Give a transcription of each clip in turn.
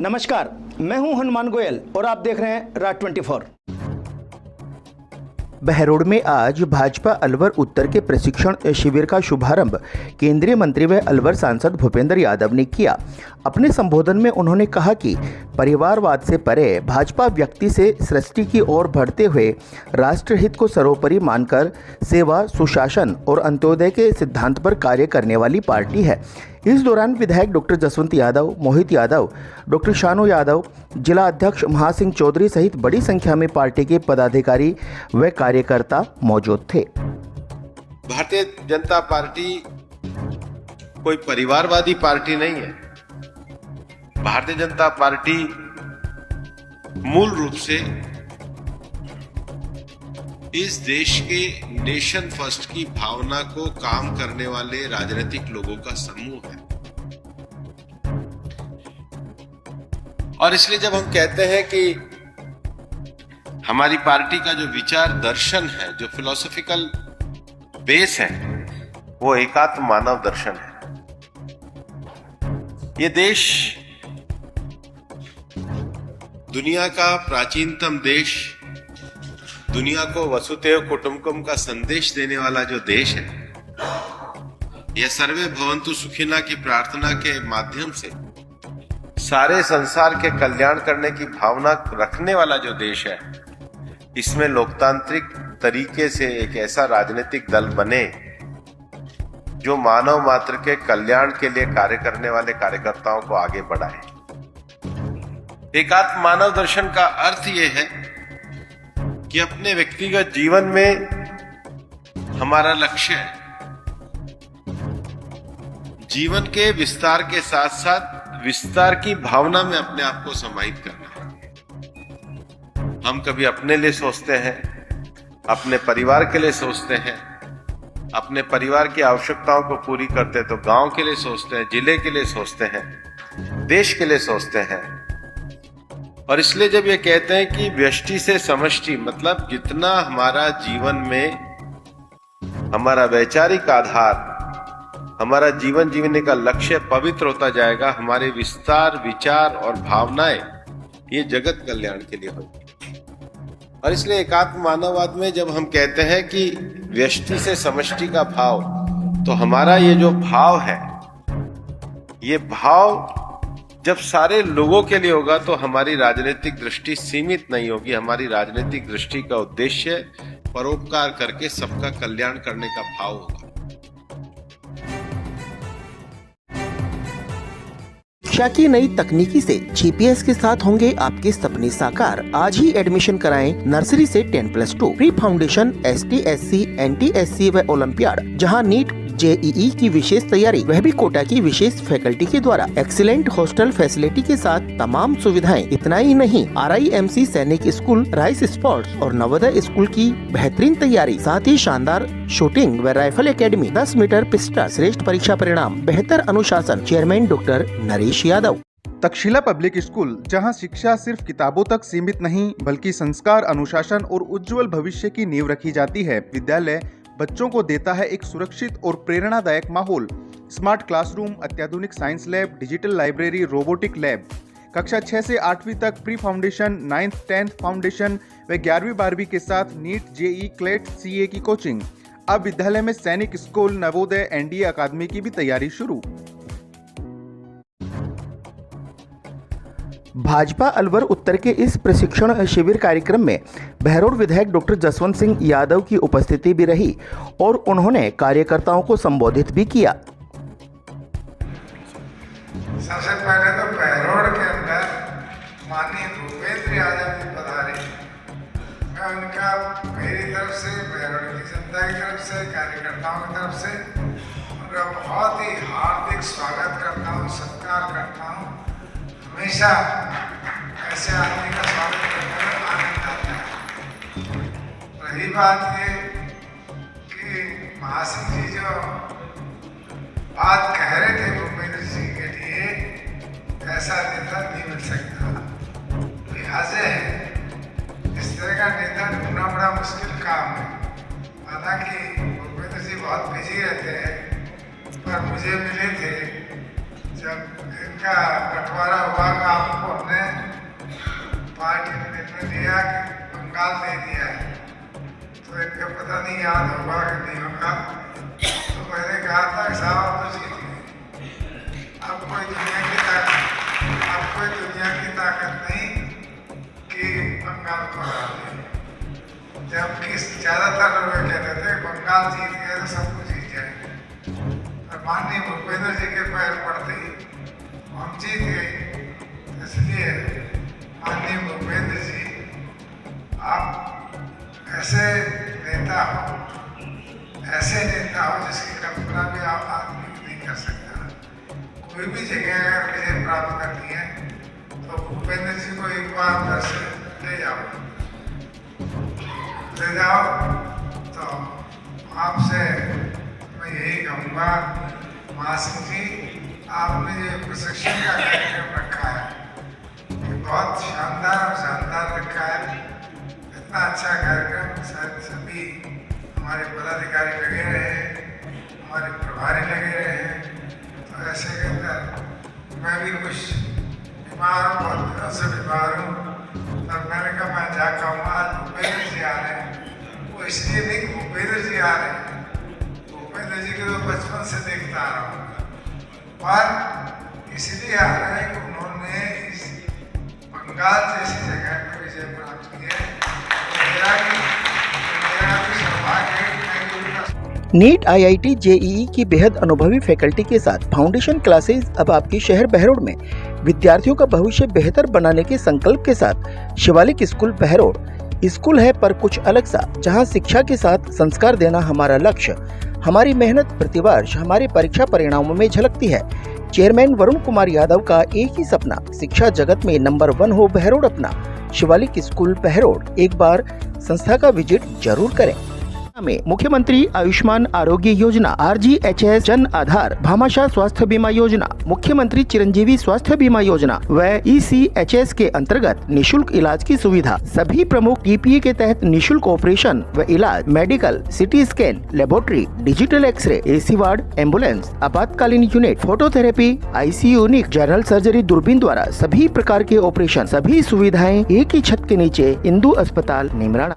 नमस्कार, मैं हूं हनुमान गोयल और आप देख रहे हैं राज 24। बहरोड में आज भाजपा अलवर उत्तर के प्रशिक्षण शिविर का शुभारंभ केंद्रीय मंत्री व अलवर सांसद भूपेंद्र यादव ने किया। अपने संबोधन में उन्होंने कहा कि परिवारवाद से परे भाजपा व्यक्ति से सृष्टि की ओर बढ़ते हुए राष्ट्रहित को सर्वोपरि मानकर सेवा, सुशासन और अंत्योदय के सिद्धांत पर कार्य करने वाली पार्टी है। इस दौरान विधायक डॉक्टर जसवंत यादव, मोहित यादव, डॉक्टर शानू यादव, जिला अध्यक्ष महासिंह चौधरी सहित बड़ी संख्या में पार्टी के पदाधिकारी व कार्यकर्ता मौजूद थे। भारतीय जनता पार्टी कोई परिवारवादी पार्टी नहीं है। भारतीय जनता पार्टी मूल रूप से इस देश के नेशन फर्स्ट की भावना को काम करने वाले राजनीतिक लोगों का समूह है। और इसलिए जब हम कहते हैं कि हमारी पार्टी का जो विचार दर्शन है, जो फिलोसॉफिकल बेस है, वो एकात्म मानव दर्शन है। ये देश दुनिया का प्राचीनतम देश, दुनिया को वसुधैव कुटुंबकम का संदेश देने वाला जो देश है, यह सर्वे भवन्तु सुखिना की प्रार्थना के माध्यम से सारे संसार के कल्याण करने की भावना रखने वाला जो देश है, इसमें लोकतांत्रिक तरीके से एक ऐसा राजनीतिक दल बने जो मानव मात्र के कल्याण के लिए कार्य करने वाले कार्यकर्ताओं को आगे बढ़ाए। एकात्म मानव दर्शन का अर्थ यह है कि अपने व्यक्तिगत जीवन में हमारा लक्ष्य है जीवन के विस्तार के साथ साथ विस्तार की भावना में अपने आप को समाहित करना है। हम कभी अपने लिए सोचते हैं, अपने परिवार के लिए सोचते हैं, अपने परिवार की आवश्यकताओं को पूरी करते तो गांव के लिए सोचते हैं, जिले के लिए सोचते हैं, देश के लिए सोचते हैं। और इसलिए जब ये कहते हैं कि व्यष्टि से समष्टि, मतलब जितना हमारा जीवन में हमारा वैचारिक आधार, हमारा जीवन जीने का लक्ष्य पवित्र होता जाएगा, हमारे विस्तार, विचार और भावनाएं ये जगत कल्याण के लिए होगी। और इसलिए एकात्म मानववाद में जब हम कहते हैं कि व्यष्टि से समष्टि का भाव, तो हमारा ये जो भाव है, ये भाव जब सारे लोगों के लिए होगा तो हमारी राजनीतिक दृष्टि सीमित नहीं होगी। हमारी राजनीतिक दृष्टि का उद्देश्य परोपकार करके सबका कल्याण करने का भाव होगा। शिक्षा की नई तकनीकी से जीपीएस के साथ होंगे आपके सपने साकार। आज ही एडमिशन कराएं नर्सरी से 10+2 pre foundation, ST, SC, NT, SC व ओलंपियाड, जहां नीट, JEE की विशेष तैयारी, वह भी कोटा की विशेष फैकल्टी के द्वारा। एक्सीलेंट हॉस्टल फैसिलिटी के साथ तमाम सुविधाएं। इतना ही नहीं, RIMC सैनिक स्कूल, राइस स्पोर्ट्स और नवोदय स्कूल की बेहतरीन तैयारी, साथ ही शानदार शूटिंग व राइफल एकेडमी, 10 मीटर पिस्टल, श्रेष्ठ परीक्षा परिणाम, बेहतर अनुशासन। Chairman doctor Naresh Yadav. Takshashila public school, जहां शिक्षा सिर्फ किताबों तक सीमित नहीं बल्कि संस्कार, अनुशासन और उज्जवल भविष्य की नींव रखी जाती है। विद्यालय बच्चों को देता है एक सुरक्षित और प्रेरणादायक माहौल। स्मार्ट क्लासरूम, अत्याधुनिक science lab, digital library, robotic lab. कक्षा 6 से 8वीं तक pre foundation, 9th 10th foundation व 11वीं 12वीं के साथ नीट, JEE, क्लेट, CA की कोचिंग। अब विद्यालय में सैनिक स्कूल, नवोदय, NDA अकादमी की भी तैयारी शुरू। भाजपा अलवर उत्तर के इस प्रशिक्षण शिविर कार्यक्रम में बहरोड विधायक डॉक्टर जसवंत सिंह यादव की उपस्थिति भी रही और उन्होंने कार्यकर्ताओं को संबोधित भी किया। सबसे पहले तो बहरोड के अंदर माननीय भूपेंद्र यादव जी पधारे। मैं उनका मेरी तरफ से, बहरोड की जनता की तरफ से, कार्यकर्ताओं की तरफ से उनका बहुत ही हार्दिक स्वागत करता हूँ, सत्कार करता हूँ। हमेशा ऐसे आदमी का स्वागत करने में आनंद आता है। रही बात ये कि महासिंह जी जो बात कह रहे थे भूपेंद्र जी के लिए, ऐसा नेता नहीं मिल सकता। लिहाजे इस तरह का नेता ढूंढना बड़ा मुश्किल काम है। हालांकि भूपेंद्र जी बहुत बिजी रहते हैं, पर मुझे मिले थे जब इनका बंटवारा हुआ का आपको हमने पार्टी ने निर्णय लिया कि बंगाल दे दिया है, तो इनका पता नहीं याद होगा कि नहीं होगा, तो मैंने कहा था कि साहब आप तो जीत गए, अब कोई दुनिया की ताकत नहीं कि बंगाल को हरा दे। जबकि ज़्यादातर लोग कहते थे बंगाल जीत गए तो सब कुछ जीत जाएंगे, और माननीय भूपेंद्र जी के पैर पड़ते ही हम जीत गए। इसलिए माननीय भूपेंद्र जी, आप ऐसे नेता हो जिसकी कल्पना भी आप आदमी नहीं कर सकता। कोई भी जगह अगर विजय प्राप्त करनी है तो भूपेंद्र जी को एक बार उधर से ले जाओ। तो आपसे मैं यही कहूँगा, महासिंह जी, आपने जो प्रशिक्षण का कार्यक्रम रखा है ये बहुत शानदार रखा है। इतना अच्छा कार्यक्रम शायद सभी हमारे पदाधिकारी लगे रहे, हमारे प्रभारी लगे रहे। तो ऐसे के अंदर मैं भी कुछ बीमार हूँ, बहुत दिनों से बीमार हूँ, तब मैंने कहा मैं जा कहूँगा आज भूपेंद्र जी आ रहे हैं। वो इसलिए नहीं कि भूपेंद्र जी आ रहे हैं, भूपेंद्र जी को तो बचपन से देखता आ रहा हूँ, पर इसलिए आ रहे हैं कि उन्होंने इस बंगाल जैसी जगह पर विजय प्राप्त की है। मेरा भी सौभाग्य है कि मैं भी उनका नीट, IIT, JEE की बेहद अनुभवी फैकल्टी के साथ फाउंडेशन क्लासेस अब आपके शहर बहरोड में विद्यार्थियों का भविष्य बेहतर बनाने के संकल्प के साथ शिवालिक स्कूल बहरोड स्कूल है, पर कुछ अलग सा, जहां शिक्षा के साथ संस्कार देना हमारा लक्ष्य। हमारी मेहनत प्रतिवर्ष हमारे परीक्षा परिणामों में झलकती है। चेयरमैन वरुण कुमार यादव का एक ही सपना, शिक्षा जगत में नंबर 1 हो बहरोड अपना। शिवालिक स्कूल बहरोड, एक बार संस्था का विजिट जरूर करें। में मुख्यमंत्री आयुष्मान आरोग्य योजना, RGHS जन आधार, भामाशाह स्वास्थ्य बीमा योजना, मुख्यमंत्री चिरंजीवी स्वास्थ्य बीमा योजना व ECHS के अंतर्गत निशुल्क इलाज की सुविधा, सभी प्रमुख TPA के तहत निशुल्क ऑपरेशन व इलाज, medical, CT scan, laboratory, digital x-ray, AC ward, ambulance, आपातकालीन unit, phototherapy, ICU unit, general surgery, दूरबीन द्वारा सभी प्रकार के ऑपरेशन, सभी सुविधाएं एक ही छत के नीचे, इंदु अस्पताल, निमराना।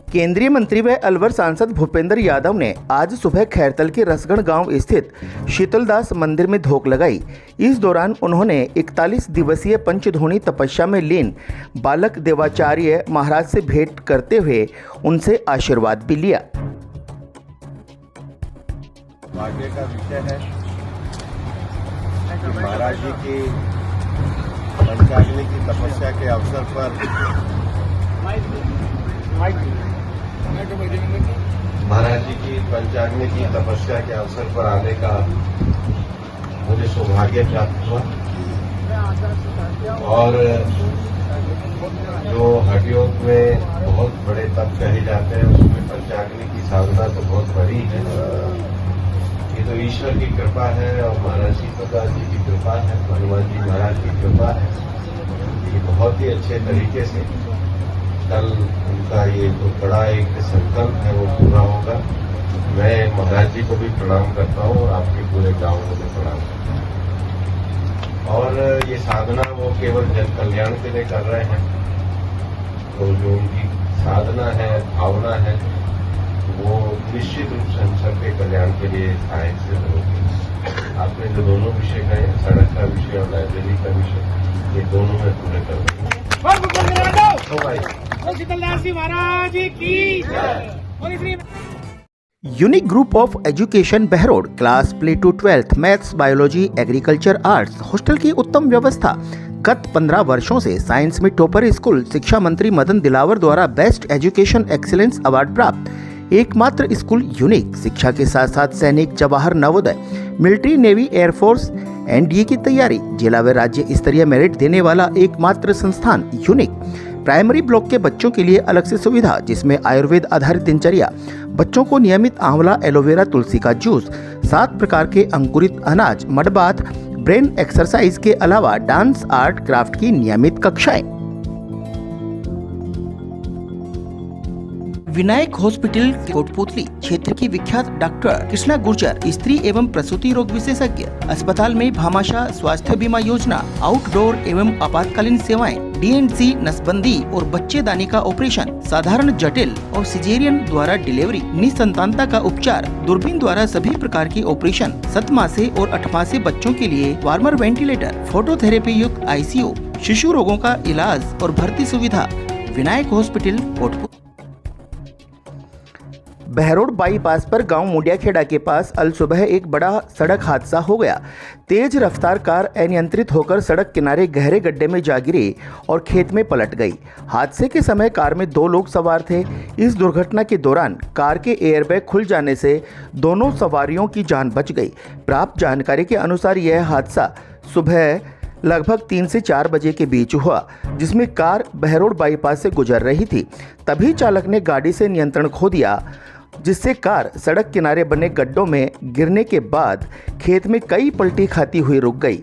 केंद्रीय मंत्री व अलवर सांसद भूपेंद्र यादव ने आज सुबह खैरतल के रसगढ़ गांव स्थित शीतलदास मंदिर में धोख लगाई। इस दौरान उन्होंने 41 दिवसीय पंचधोनी तपस्या में लीन बालक देवाचार्य महाराज से भेंट करते हुए उनसे आशीर्वाद भी लिया। भाग्य का विषय है कि महाराज जी की पंचाग्नि की तपस्या के अवसर पर महाराज जी की पंचाग्नि की तपस्या के अवसर पर आने का मुझे सौभाग्य प्राप्त हुआ। और जो हठयोग में बहुत बड़े तप कहे जाते हैं उसमें पंचाग्नि की साधना तो बहुत बड़ी है। ये तो ईश्वर की कृपा है और महाराज शीतलदास जी की कृपा है, हनुमान जी महाराज की कृपा है। ये बहुत ही अच्छे तरीके से कल उनका ये जो बड़ा एक संकल्प है वो पूरा होगा। मैं महाराज जी को भी प्रणाम करता हूँ और आपके पूरे गांव को भी प्रणाम करता हूँ। और ये साधना वो केवल जन कल्याण के लिए कर रहे हैं, तो जो उनकी साधना है, भावना है, वो निश्चित रूप से हम सबके कल्याण के लिए सहायक से होगी। आपने जो दोनों विषय कहे, सड़क का विषय और लाइब्रेरी का विषय, ये दोनों में पूरे करेंगे। Unique group of education Behror, class play to 12th, maths, biology, agriculture, arts, hostel की उत्तम व्यवस्था। गत 15 वर्षों से साइंस में टॉपर स्कूल, शिक्षा मंत्री मदन दिलावर द्वारा बेस्ट एजुकेशन एक्सीलेंस अवार्ड प्राप्त, एकमात्र स्कूल यूनिक। शिक्षा के साथ साथ सैनिक, Jawahar Navodaya, military, navy, air force, NDA की तैयारी, जिला व राज्य स्तरीय मेरिट देने वाला एकमात्र संस्थान यूनिक। प्राइमरी ब्लॉक के बच्चों के लिए अलग से सुविधा, जिसमें आयुर्वेद आधारित दिनचर्या, बच्चों को नियमित आंवला, एलोवेरा, तुलसी का जूस, 7 प्रकार के अंकुरित अनाज, मड बाथ, ब्रेन एक्सरसाइज के अलावा डांस, आर्ट, क्राफ्ट की नियमित कक्षाएं। विनायक हॉस्पिटल कोटपुतली क्षेत्र की विख्यात डॉक्टर कृष्णा गुर्जर स्त्री एवं प्रसूति रोग विशेषज्ञ अस्पताल में भामाशाह स्वास्थ्य बीमा योजना, आउटडोर एवं आपातकालीन सेवाएं, DNC नसबंदी और बच्चेदानी का ऑपरेशन, साधारण जटिल और सिजेरियन द्वारा डिलीवरी, निसंतानता का उपचार, दूरबीन द्वारा सभी प्रकार की ऑपरेशन, 7 मासे और 8 मासे बच्चों के लिए वार्मर वेंटिलेटर, फोटोथेरेपी युक्त ICU, शिशु रोगों का इलाज और भर्ती सुविधा। विनायक हॉस्पिटल कोटपुतली। बहरोड बाईपास पर गांव मुंडियाखेड़ा के पास अल सुबह एक बड़ा सड़क हादसा हो गया। तेज रफ्तार कार अनियंत्रित होकर सड़क किनारे गहरे गड्ढे में जा गिरी और खेत में पलट गई। हादसे के समय कार में 2 लोग सवार थे। इस दुर्घटना के दौरान कार के एयरबैग खुल जाने से दोनों सवारियों की जान बच गई। प्राप्त जानकारी के अनुसार यह हादसा सुबह लगभग 3 से 4 बजे के बीच हुआ, जिसमें कार बहरोड बाईपास से गुजर रही थी। तभी चालक ने गाड़ी से नियंत्रण खो दिया, जिससे कार सड़क किनारे बने गड्ढों में गिरने के बाद खेत में कई पलटी खाती हुई रुक गई।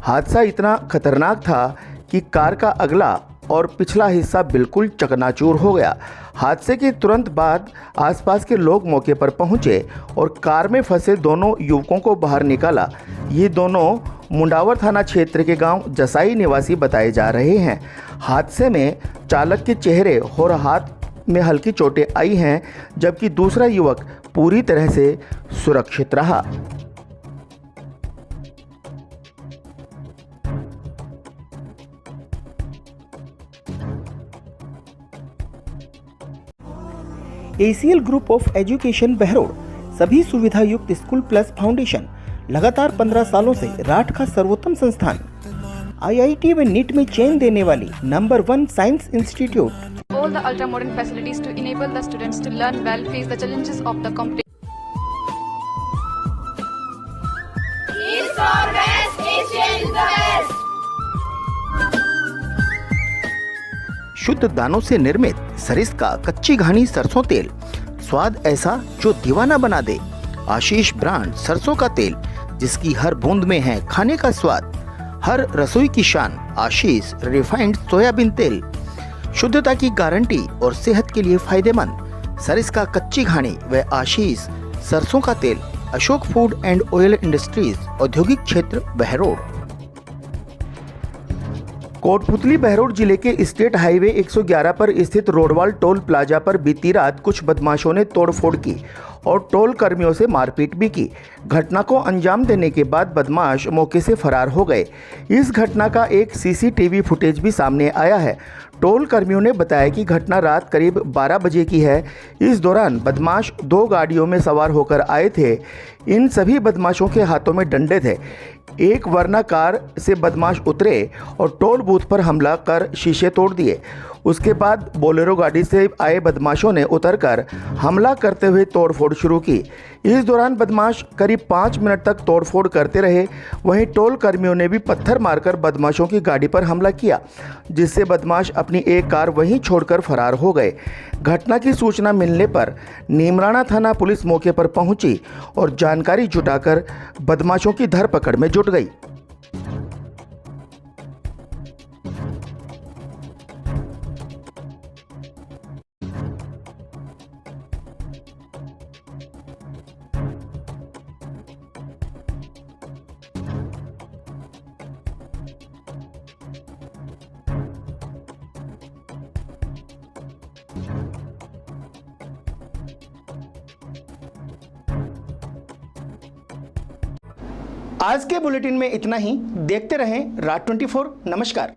हादसा इतना खतरनाक था कि कार का अगला और पिछला हिस्सा बिल्कुल चकनाचूर हो गया। हादसे के तुरंत बाद आसपास के लोग मौके पर पहुंचे और कार में फंसे दोनों युवकों को बाहर निकाला। ये दोनों मुंडावर थाना क्षेत्र के गांव जसाई निवासी बताए जा रहे हैं। हादसे में चालक के चेहरे और हाथ में हल्की चोटें आई हैं, जबकि दूसरा युवक पूरी तरह से सुरक्षित रहा। ACL group of education Behror सभी सुविधा युक्त स्कूल प्लस फाउंडेशन लगातार 15 सालों से राठ का सर्वोत्तम संस्थान, IIT व नीट में चेन देने वाली number 1 science institute. All the ultra modern facilities to enable the students to learn well, face the challenges of the competition. East or West, Asia is the best. शुद्ध दानों से निर्मित सरिस्का कच्ची घानी सरसों तेल, स्वाद ऐसा जो दीवाना बना दे। आशीष ब्रांड सरसों का तेल, जिसकी हर बूंद में है खाने का स्वाद। हर रसोई की शान आशीष रिफाइंड सोयाबीन तेल, शुद्धता की गारंटी और सेहत के लिए फायदेमंद। सरिस्का कच्ची घानी व आशीष सरसों का तेल। Ashok food and oil industries, औद्योगिक क्षेत्र बहरोड। कोटपुतली बहरोड जिले के स्टेट हाईवे 111 पर स्थित रोडवाल टोल प्लाजा पर बीती रात कुछ बदमाशों ने तोड़फोड़ की और टोल कर्मियों से मारपीट भी की। घटना को अंजाम देने के बाद बदमाश मौके से फरार हो गए। इस घटना का एक CCTV फुटेज भी सामने आया है। टोल कर्मियों ने बताया कि घटना रात करीब 12 बजे की है। इस दौरान बदमाश 2 गाड़ियों में सवार होकर आए थे। इन सभी बदमाशों के हाथों में डंडे थे। एक वरना कार से बदमाश उतरे और टोल बूथ पर हमला कर शीशे तोड़ दिए। उसके बाद बोलेरो गाड़ी से आए बदमाशों ने उतरकर हमला करते हुए तोड़फोड़ शुरू की। इस दौरान बदमाश करीब 5 मिनट तक तोड़फोड़ करते रहे। वहीं टोल कर्मियों ने भी पत्थर मारकर बदमाशों की गाड़ी पर हमला किया, जिससे बदमाश अपनी एक कार वहीं छोड़कर फरार हो गए। घटना की सूचना मिलने पर नीमराणा थाना पुलिस मौके पर पहुंची और जानकारी जुटाकर बदमाशों की धरपकड़ में जुट गई। आज के बुलेटिन में इतना ही। देखते रहें रात 24। नमस्कार।